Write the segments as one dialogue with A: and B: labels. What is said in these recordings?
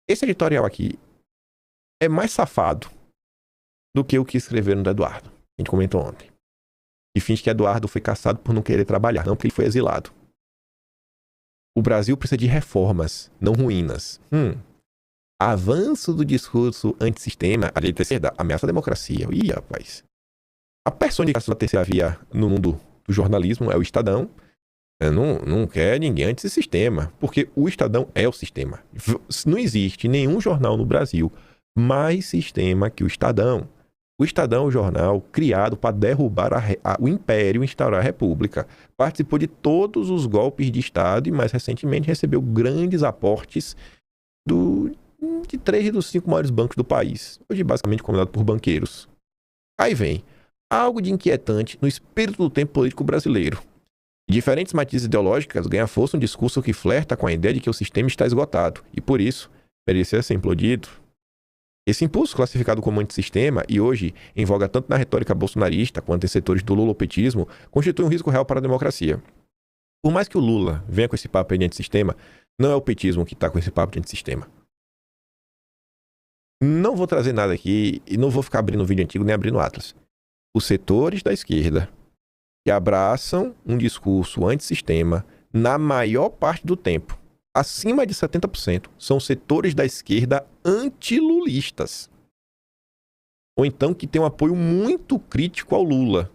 A: Esse editorial aqui é mais safado do que o que escreveram do Eduardo. A gente comentou ontem. E finge que Eduardo foi caçado por não querer trabalhar, não porque ele foi exilado. O Brasil precisa de reformas, não ruínas. Avanço do discurso antissistema, a direita e a esquerda, ameaça a democracia. Ih, rapaz. A personificação da terceira via no mundo do jornalismo é o Estadão. Não quer ninguém antes desse sistema, porque o Estadão é o sistema. Não existe nenhum jornal no Brasil mais sistema que o Estadão. O Estadão é o jornal criado para derrubar o Império e instaurar a República. Participou de todos os golpes de Estado e, mais recentemente, recebeu grandes aportes de 3 dos 5 maiores bancos do país. Hoje, basicamente, comandado por banqueiros. Aí vem algo de inquietante no espírito do tempo político brasileiro. Diferentes matizes ideológicas ganham força um discurso que flerta com a ideia de que o sistema está esgotado e, por isso, merecia ser implodido. Esse impulso, classificado como antissistema e hoje em voga tanto na retórica bolsonarista quanto em setores do lulopetismo, constitui um risco real para a democracia. Por mais que o Lula venha com esse papo de antissistema, não é o petismo que está com esse papo de antissistema. Não vou trazer nada aqui e não vou ficar abrindo vídeo antigo nem abrindo Atlas. Os setores da esquerda que abraçam um discurso antissistema na maior parte do tempo, acima de 70%, são setores da esquerda antilulistas. Ou então que tem um apoio muito crítico ao Lula.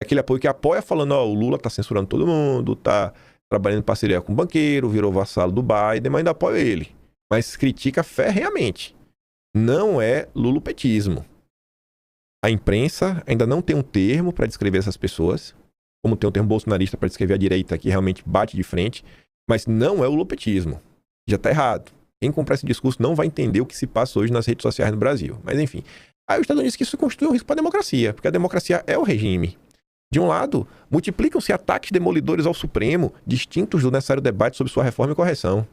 A: Aquele apoio que apoia falando, o Lula tá censurando todo mundo, tá trabalhando em parceria com o banqueiro, virou vassalo do Biden, mas ainda apoia ele. Mas critica ferrenhamente. Não é lulopetismo. A imprensa ainda não tem um termo para descrever essas pessoas, como tem um termo bolsonarista para descrever a direita que realmente bate de frente, mas não é o lulopetismo. Já está errado. Quem comprar esse discurso não vai entender o que se passa hoje nas redes sociais no Brasil. Mas enfim. Aí o Estado diz que isso constitui um risco para a democracia, porque a democracia é o regime. De um lado, multiplicam-se ataques demolidores ao Supremo, distintos do necessário debate sobre sua reforma e correção.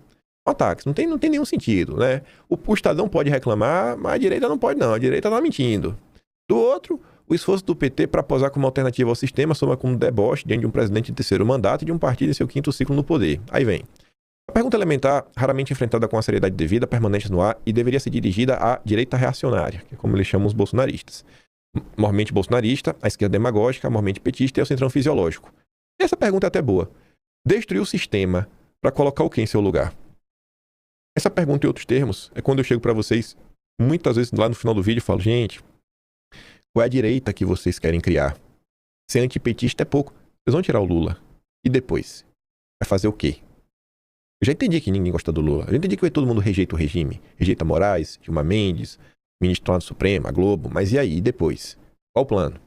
A: Ataques, não tem nenhum sentido, né? O Estadão pode reclamar, mas a direita não pode não, a direita está mentindo. Do outro, o esforço do PT para posar como alternativa ao sistema soma como deboche diante de um presidente de terceiro mandato e de um partido em seu 5º ciclo no poder. Aí vem. A pergunta elementar, raramente enfrentada com a seriedade devida, permanente no ar e deveria ser dirigida à direita reacionária, que é como eles chamam os bolsonaristas. Mormente bolsonarista, a esquerda demagógica, mormente petista e o centrão fisiológico. Essa pergunta é até boa. Destruir o sistema para colocar o quê em seu lugar? Essa pergunta, em outros termos, é quando eu chego para vocês, muitas vezes lá no final do vídeo, eu falo, gente, qual é a direita que vocês querem criar? Ser antipetista é pouco. Vocês vão tirar o Lula. E depois? Vai fazer o quê? Eu já entendi que ninguém gosta do Lula. Eu já entendi que todo mundo rejeita o regime. Rejeita Moraes, Dilma Mendes, ministro do Supremo, a Globo. Mas e aí? E depois? Qual o plano?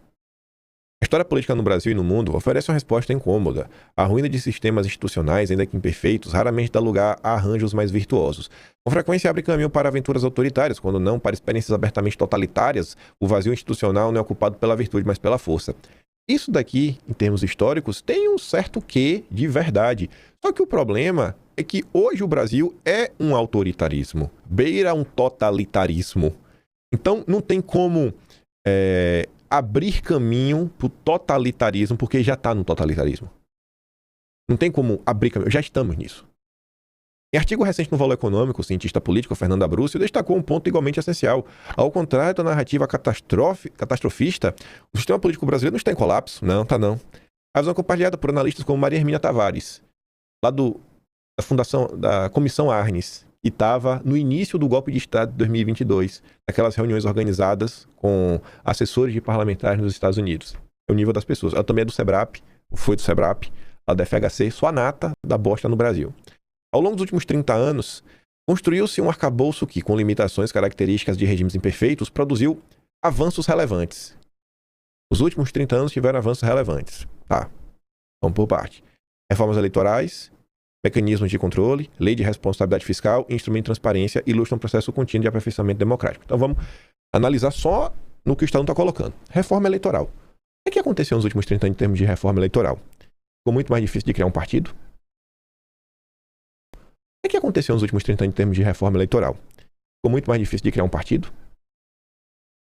A: A história política no Brasil e no mundo oferece uma resposta incômoda. A ruína de sistemas institucionais, ainda que imperfeitos, raramente dá lugar a arranjos mais virtuosos. Com frequência abre caminho para aventuras autoritárias, quando não para experiências abertamente totalitárias. O vazio institucional não é ocupado pela virtude, mas pela força. Isso daqui, em termos históricos, tem um certo quê de verdade. Só que o problema é que hoje o Brasil é um autoritarismo, beira um totalitarismo. Então não tem como abrir caminho para o totalitarismo, porque já está no totalitarismo. Não tem como abrir caminho, já estamos nisso. Em artigo recente no Valor Econômico, o cientista político Fernando Abruzzo destacou um ponto igualmente essencial. Ao contrário da narrativa catastrofista, o sistema político brasileiro não está em colapso. Não, está não. A visão compartilhada por analistas como Maria Hermínia Tavares, lá da fundação, da Comissão Arnes, que estava no início do golpe de Estado de 2022, naquelas reuniões organizadas com assessores de parlamentares nos Estados Unidos. É o nível das pessoas. Ela também é do SEBRAP, foi do SEBRAP, lá da FHC, sua nata da bosta no Brasil. Ao longo dos últimos 30 anos, construiu-se um arcabouço que, com limitações características de regimes imperfeitos, produziu avanços relevantes. Os últimos 30 anos tiveram avanços relevantes. Tá, vamos por parte. Reformas eleitorais, mecanismos de controle, lei de responsabilidade fiscal, instrumento de transparência ilustram um processo contínuo de aperfeiçoamento democrático. Então vamos analisar só no que o Estado está colocando. Reforma eleitoral. O que aconteceu nos últimos 30 anos em termos de reforma eleitoral? Ficou muito mais difícil de criar um partido? O que aconteceu nos últimos 30 anos em termos de reforma eleitoral? Ficou muito mais difícil de criar um partido?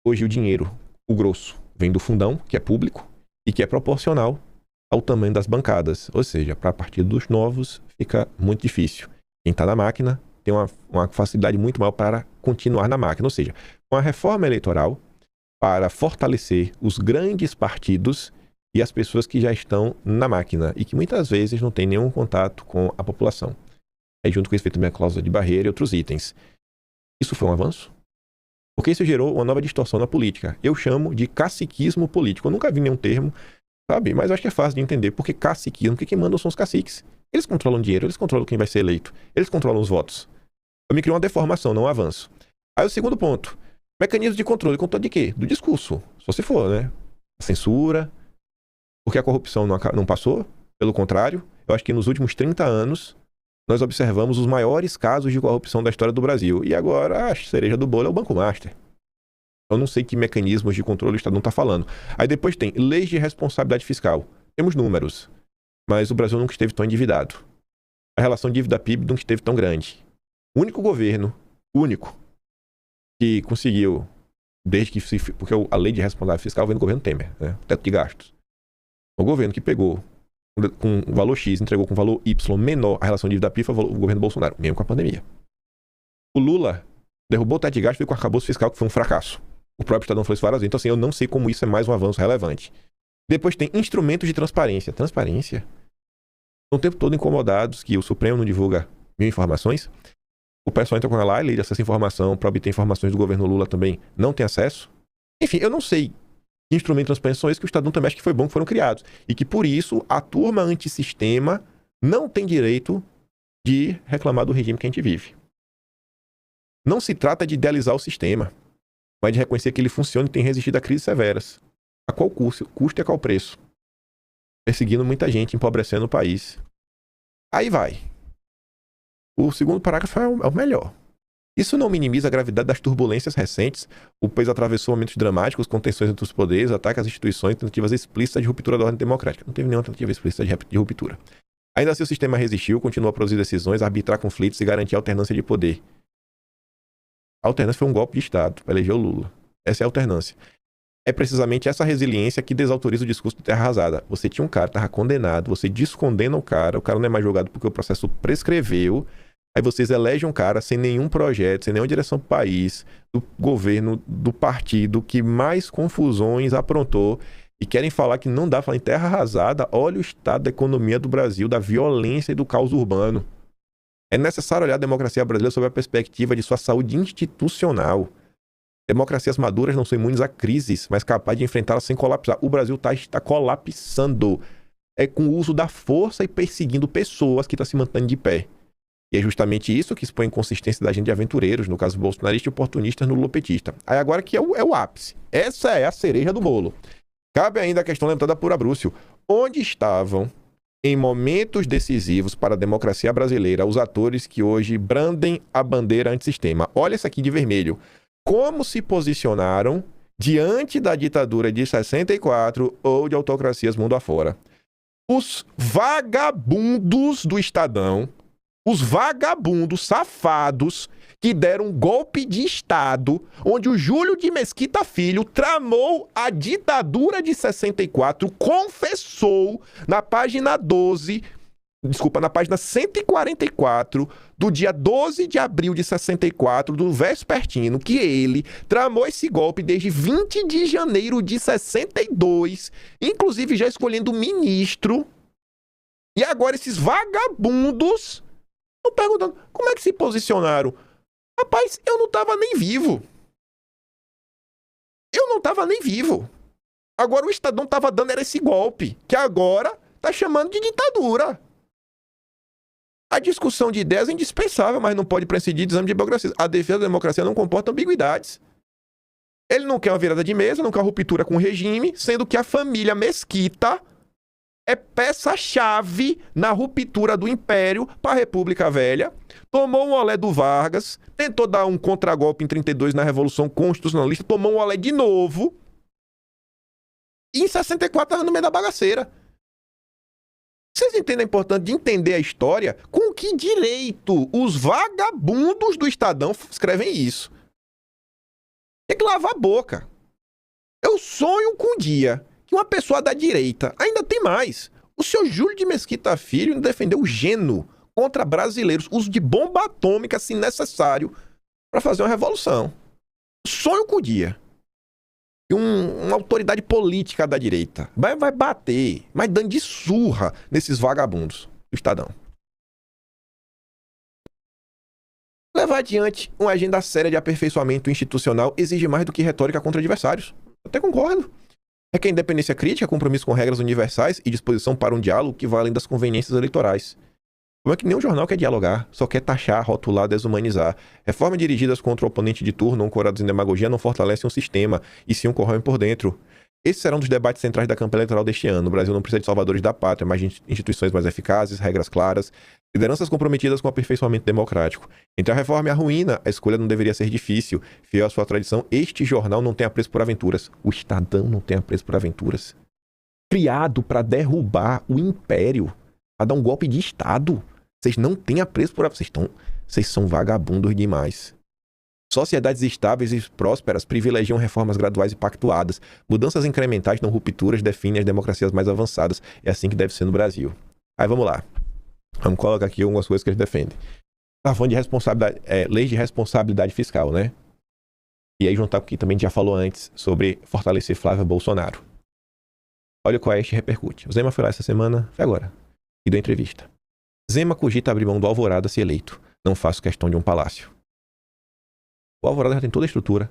A: Hoje o dinheiro, o grosso, vem do fundão, que é público, e que é proporcional ao tamanho das bancadas. Ou seja, para partidos novos fica muito difícil. Quem está na máquina tem uma facilidade muito maior para continuar na máquina. Ou seja, uma reforma eleitoral para fortalecer os grandes partidos e as pessoas que já estão na máquina e que muitas vezes não têm nenhum contato com a população. Aí, junto com isso, feito a cláusula de barreira e outros itens. Isso foi um avanço? Porque isso gerou uma nova distorção na política. Eu chamo de caciquismo político. Eu nunca vi nenhum termo, sabe? Mas eu acho que é fácil de entender. Porque caciquismo, porque quem manda são os caciques. Eles controlam o dinheiro, eles controlam quem vai ser eleito. Eles controlam os votos. Eu me criou uma deformação, não um avanço. Aí o segundo ponto. Mecanismo de controle. Controle de quê? Do discurso. Só se for, né? A censura. Porque a corrupção não passou. Pelo contrário, eu acho que nos últimos 30 anos nós observamos os maiores casos de corrupção da história do Brasil. E agora a cereja do bolo é o Banco Master. Eu não sei que mecanismos de controle o Estado não está falando. Aí depois tem leis de responsabilidade fiscal. Temos números, mas o Brasil nunca esteve tão endividado. A relação dívida-PIB nunca esteve tão grande. O único governo, que conseguiu, desde que porque a lei de responsabilidade fiscal vem do governo Temer, né? O teto de gastos. O governo que pegou com valor X, entregou com valor Y menor a relação dívida-PIB foi o governo Bolsonaro, mesmo com a pandemia. O Lula derrubou o teto de gastos e veio com o arcabouço fiscal, que foi um fracasso. O próprio Estadão falou isso várias vezes. Então, assim, eu não sei como isso é mais um avanço relevante. Depois tem instrumentos de transparência. Transparência? Estão o tempo todo incomodados que o Supremo não divulga 1000 informações. O pessoal entra com a lei de acesso à informação para obter informações do governo Lula também não tem acesso. Enfim, eu não sei que instrumentos de transparência são esses que o Estadão também acha que foi bom que foram criados. E que, por isso, a turma antissistema não tem direito de reclamar do regime que a gente vive. Não se trata de idealizar o sistema, mas de reconhecer que ele funciona e tem resistido a crises severas. A qual custo e a qual preço? Perseguindo muita gente, empobrecendo o país. Aí vai. O segundo parágrafo é o melhor. Isso não minimiza a gravidade das turbulências recentes. O país atravessou momentos dramáticos, com tensões entre os poderes, ataques às instituições, tentativas explícitas de ruptura da ordem democrática. Não teve nenhuma tentativa explícita de ruptura. Ainda assim, o sistema resistiu, continuou a produzir decisões, a arbitrar conflitos e garantir a alternância de poder. A alternância foi um golpe de Estado para eleger o Lula. Essa é a alternância. É precisamente essa resiliência que desautoriza o discurso de terra arrasada. Você tinha um cara, estava condenado, você descondena o cara não é mais julgado porque o processo prescreveu, aí vocês elegem um cara sem nenhum projeto, sem nenhuma direção para o país, do governo, do partido que mais confusões aprontou e querem falar que não dá, falar em terra arrasada. Olha o estado da economia do Brasil, da violência e do caos urbano. É necessário olhar a democracia brasileira sob a perspectiva de sua saúde institucional. Democracias maduras não são imunes a crises, mas capazes de enfrentá-las sem colapsar. O Brasil está colapsando. É com o uso da força e perseguindo pessoas que está se mantendo de pé. E é justamente isso que expõe a inconsistência da gente de aventureiros, no caso bolsonarista e oportunistas no lulopetista. Aí agora que é o ápice. Essa é a cereja do bolo. Cabe ainda a questão levantada por Abrúcio. Onde estavam, em momentos decisivos para a democracia brasileira, os atores que hoje brandem a bandeira antissistema? Olha isso aqui de vermelho. Como se posicionaram diante da ditadura de 64 ou de autocracias mundo afora? Os vagabundos do Estadão, os vagabundos safados que deram um golpe de Estado, onde o Júlio de Mesquita Filho tramou a ditadura de 64, confessou na página 144 do dia 12 de abril de 64, do Vespertino, que ele tramou esse golpe desde 20 de janeiro de 62, inclusive já escolhendo ministro. E agora esses vagabundos estão perguntando como é que se posicionaram. Rapaz, eu não estava nem vivo. Agora o Estadão estava dando era esse golpe, que agora está chamando de ditadura. A discussão de ideias é indispensável, mas não pode prescindir de exame de biografia. A defesa da democracia não comporta ambiguidades. Ele não quer uma virada de mesa, não quer uma ruptura com o regime, sendo que a família Mesquita é peça-chave na ruptura do Império para a República Velha. Tomou um olé do Vargas, tentou dar um contragolpe em 32 na Revolução Constitucionalista, tomou um olé de novo. E em 64 estava no meio da bagaceira. Vocês entendem a importância de entender a história? Com que direito os vagabundos do Estadão escrevem isso? Tem que lavar a boca. Eu sonho com um dia que uma pessoa da direita, ainda tem mais, o senhor Júlio de Mesquita Filho defendeu o Geno contra brasileiros, uso de bomba atômica, se necessário, para fazer uma revolução. Sonho com o dia. E uma autoridade política da direita vai bater, mas dando de surra nesses vagabundos do Estadão. Levar adiante uma agenda séria de aperfeiçoamento institucional exige mais do que retórica contra adversários. Eu até concordo. Requer independência crítica, compromisso com regras universais e disposição para um diálogo que vá além das conveniências eleitorais. Como é que nenhum jornal quer dialogar, só quer taxar, rotular, desumanizar. Reformas dirigidas contra o oponente de turno ou ancoradas em demagogia não fortalecem um sistema, e sim um corroem por dentro. Esse será um dos debates centrais da campanha eleitoral deste ano. O Brasil não precisa de salvadores da pátria, mas de instituições mais eficazes, regras claras, lideranças comprometidas com o aperfeiçoamento democrático. Entre a reforma e a ruína, a escolha não deveria ser difícil. Fiel à sua tradição, este jornal não tem apreço por aventuras. O Estadão não tem apreço por aventuras. Criado para derrubar o império, para dar um golpe de Estado. Vocês não têm apreço por aventuras. Vocês são vagabundos demais. Sociedades estáveis e prósperas privilegiam reformas graduais e pactuadas. Mudanças incrementais, não rupturas, definem as democracias mais avançadas. É assim que deve ser no Brasil. Aí vamos lá. Vamos colocar aqui algumas coisas que eles defendem. Tá falando de responsabilidade, leis de responsabilidade fiscal, né? E aí juntar com o que também já falou antes sobre fortalecer Flávio Bolsonaro. Olha o que o Oeste repercute. O Zema foi lá essa semana, foi agora, e deu entrevista. Zema cogita abrir mão do Alvorada se eleito. Não faço questão de um palácio. O Alvorada já tem toda a estrutura.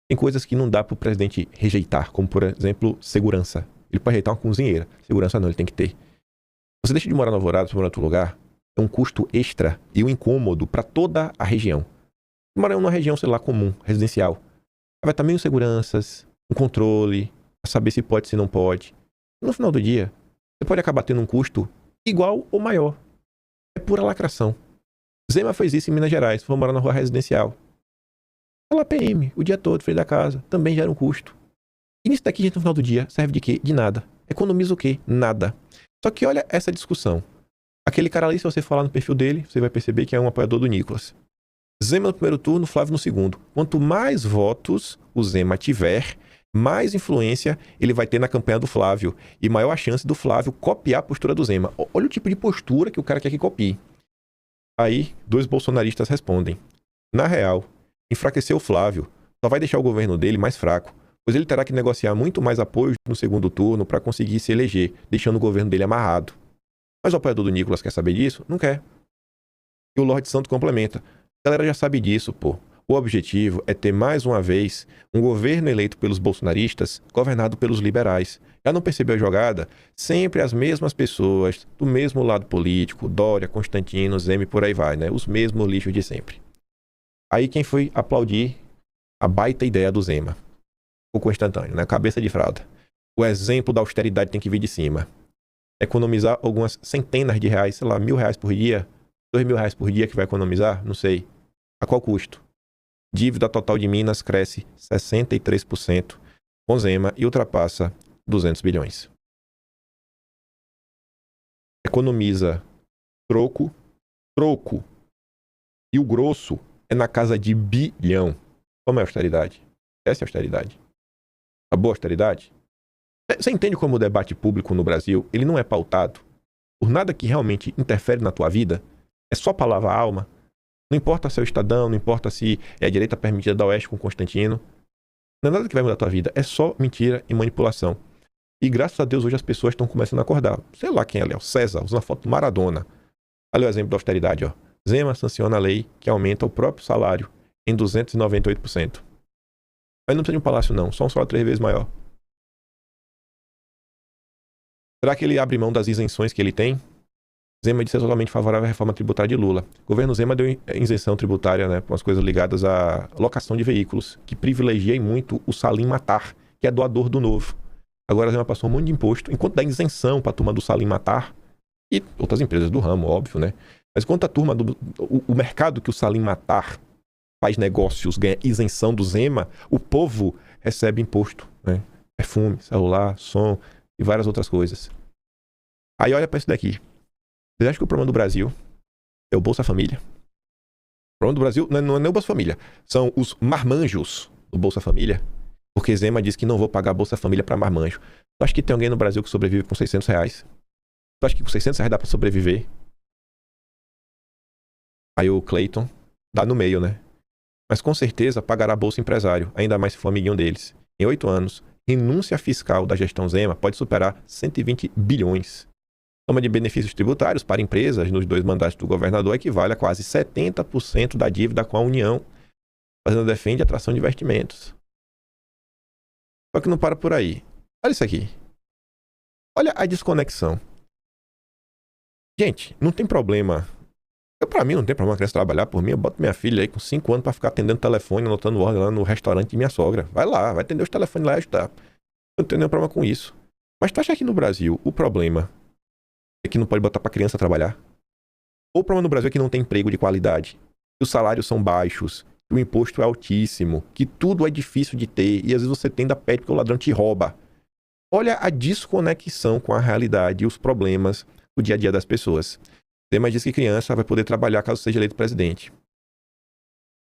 A: Tem coisas que não dá para o presidente rejeitar, como, por exemplo, segurança. Ele pode rejeitar uma cozinheira. Segurança não, ele tem que ter. Você deixa de morar no Alvorada para morar em outro lugar, é um custo extra e um incômodo para toda a região. Morar numa região, sei lá, comum, residencial. Vai estar meio seguranças, um controle, para saber se pode, se não pode. No final do dia, você pode acabar tendo um custo igual ou maior. É pura lacração. Zema fez isso em Minas Gerais, foi morar na rua residencial. Ela PM, o dia todo, frente da casa, também gera um custo. E nisso daqui, gente, no final do dia, serve de quê? De nada. Economiza o quê? Nada. Só que olha essa discussão. Aquele cara ali, se você falar no perfil dele, você vai perceber que é um apoiador do Nicolas. Zema no primeiro turno, Flávio no segundo. Quanto mais votos o Zema tiver, mais influência ele vai ter na campanha do Flávio. E maior a chance do Flávio copiar a postura do Zema. Olha o tipo de postura que o cara quer que copie. Aí, dois bolsonaristas respondem. Na real, enfraquecer o Flávio só vai deixar o governo dele mais fraco, pois ele terá que negociar muito mais apoio no segundo turno para conseguir se eleger, deixando o governo dele amarrado. Mas o apoiador do Nicolas quer saber disso? Não quer. E o Lorde Santo complementa. A galera já sabe disso, pô. O objetivo é ter mais uma vez um governo eleito pelos bolsonaristas, governado pelos liberais. Já não percebeu a jogada? Sempre as mesmas pessoas, do mesmo lado político, Dória, Constantino, Zema e por aí vai, né? Os mesmos lixos de sempre. Aí quem foi aplaudir a baita ideia do Zema? O Constantino, né? Cabeça de fralda. O exemplo da austeridade tem que vir de cima. Economizar algumas centenas de reais, sei lá, R$1.000 por dia, R$2.000 por dia que vai economizar, não sei. A qual custo? Dívida total de Minas cresce 63% com Zema e ultrapassa 200 bilhões. Economiza troco. E o grosso é na casa de bilhão. Como é a austeridade? Essa é a austeridade. A boa austeridade? Você entende como o debate público no Brasil ele não é pautado por nada que realmente interfere na tua vida? É só para lavar a alma? Não importa se é o Estadão, não importa se é a direita permitida da Oeste com Constantino. Não é nada que vai mudar a tua vida. É só mentira e manipulação. E graças a Deus hoje as pessoas estão começando a acordar. Sei lá quem é ali, o César, usando a foto do Maradona. Olha o exemplo da austeridade, ó. Zema sanciona a lei que aumenta o próprio salário em 298%. Mas não precisa de um palácio não, só um salário 3 vezes maior. Será que ele abre mão das isenções que ele tem? Zema disse totalmente favorável à reforma tributária de Lula. O governo Zema deu isenção tributária, né, para umas coisas ligadas à locação de veículos, que privilegia muito o Salim Matar, que é doador do Novo. Agora a Zema passou um monte de imposto, enquanto dá isenção para a turma do Salim Matar, e outras empresas do ramo, óbvio, né? Mas enquanto a turma o mercado que o Salim Matar faz negócios, ganha isenção do Zema, o povo recebe imposto, né? Perfume, celular, som e várias outras coisas. Aí olha para isso daqui. Vocês acham que o problema do Brasil é o Bolsa Família? O problema do Brasil não é o Bolsa Família. São os marmanjos do Bolsa Família. Porque Zema diz que não vou pagar Bolsa Família para marmanjo. Tu acha que tem alguém no Brasil que sobrevive com R$600? Tu acha que com R$600 dá para sobreviver? Aí o Clayton dá no meio, né? Mas com certeza pagará Bolsa Empresário, ainda mais se for amiguinho deles. Em 8 anos, renúncia fiscal da gestão Zema pode superar 120 bilhões. Soma de benefícios tributários para empresas nos 2 mandatos do governador equivale a quase 70% da dívida com a União. Fazenda defende a atração de investimentos. Só que não para por aí. Olha isso aqui. Olha a desconexão. Gente, não tem problema. Pra mim não tem problema a criança trabalhar por mim. Eu boto minha filha aí com 5 anos pra ficar atendendo telefone, anotando ordem lá no restaurante de minha sogra. Vai lá, vai atender os telefones lá e ajudar. Não tem nenhum problema com isso. Mas tu acha que no Brasil o problema é que não pode botar pra criança trabalhar? Ou o problema no Brasil é que não tem emprego de qualidade? Que os salários são baixos, que o imposto é altíssimo, que tudo é difícil de ter e às vezes você tem da pede porque o ladrão te rouba. Olha a desconexão com a realidade e os problemas do dia a dia das pessoas. Temas diz que criança vai poder trabalhar caso seja eleito presidente.